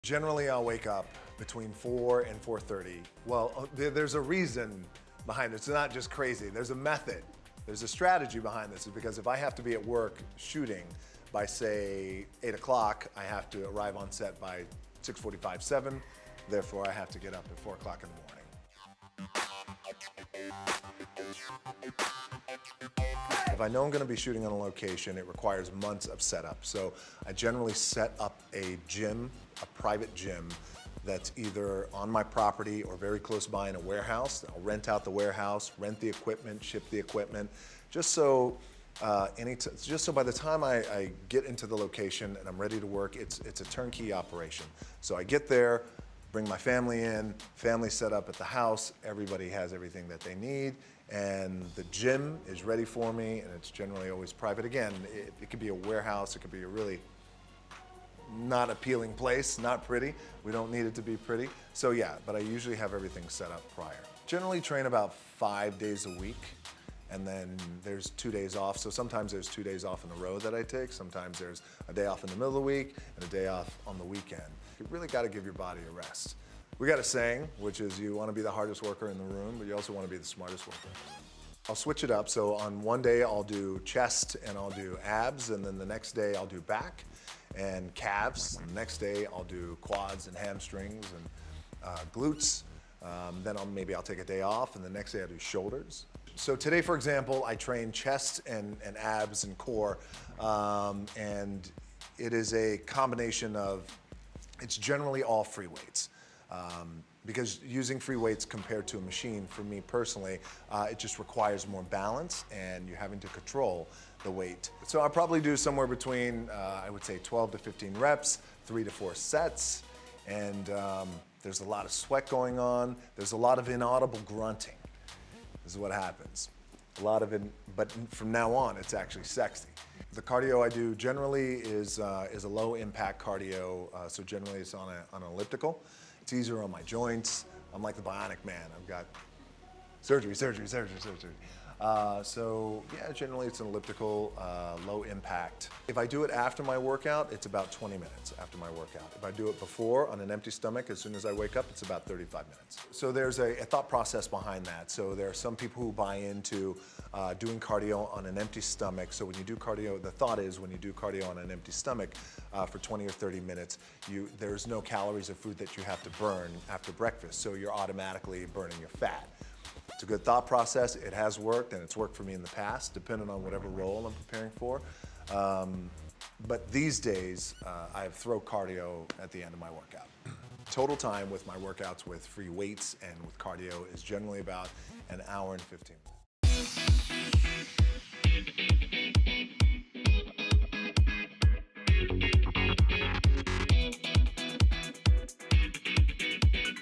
Generally, I'll wake up between 4 and 4:30. Well, there's a reason behind it. It's not just crazy. There's a method. There's a strategy behind this. Because if I have to be at work shooting by, say, 8 o'clock, I have to arrive on set by 6:45, 7. Therefore, I have to get up at 4 o'clock in the morning. If I know I'm going to be shooting on a location, it requires months of setup. So I generally set up a gym, a private gym, that's either on my property or very close by in a warehouse. I'll rent out the warehouse, rent the equipment, ship the equipment, just so by the time I get into the location and I'm ready to work, it's a turnkey operation. So I get there, bring my family in, family set up at the house, everybody has everything that they need, and the gym is ready for me, and it's generally always private. Again, it could be a warehouse, it could be a really not appealing place, not pretty. We don't need it to be pretty. So yeah, but I usually have everything set up prior. Generally train about 5 days a week, and then there's 2 days off. So sometimes there's 2 days off in a row that I take. Sometimes there's a day off in the middle of the week and a day off on the weekend. You really got to give your body a rest. We got a saying, which is you want to be the hardest worker in the room, but you also want to be the smartest worker. I'll switch it up. So on one day I'll do chest and I'll do abs, and then the next day I'll do back and calves. And the next day I'll do quads and hamstrings and glutes. Then maybe I'll take a day off, and the next day I'll do shoulders. So today, for example, I train chest and abs and core, and it is a combination of, it's generally all free weights. Because using free weights compared to a machine, for me personally, it just requires more balance, and you're having to control the weight. So I'll probably do somewhere between, I would say 12 to 15 reps, 3 to 4 sets, and there's a lot of sweat going on. There's a lot of inaudible grunting. This is what happens. A lot of it, but from now on, it's actually sexy. The cardio I do generally is a low impact cardio, so generally it's on an elliptical. It's easier on my joints. I'm like the Bionic Man. I've got surgery. So yeah, generally it's an elliptical, low impact. If I do it after my workout, it's about 20 minutes after my workout. If I do it before on an empty stomach, as soon as I wake up, it's about 35 minutes. So there's a thought process behind that. So there are some people who buy into doing cardio on an empty stomach. So when you do cardio, the thought is when you do cardio on an empty stomach for 20 or 30 minutes, there's no calories of food that you have to burn after breakfast. So you're automatically burning your fat. It's a good thought process. It has worked, and it's worked for me in the past, depending on whatever role I'm preparing for. But these days, I throw cardio at the end of my workout. Total time with my workouts with free weights and with cardio is generally about an hour and 15 minutes.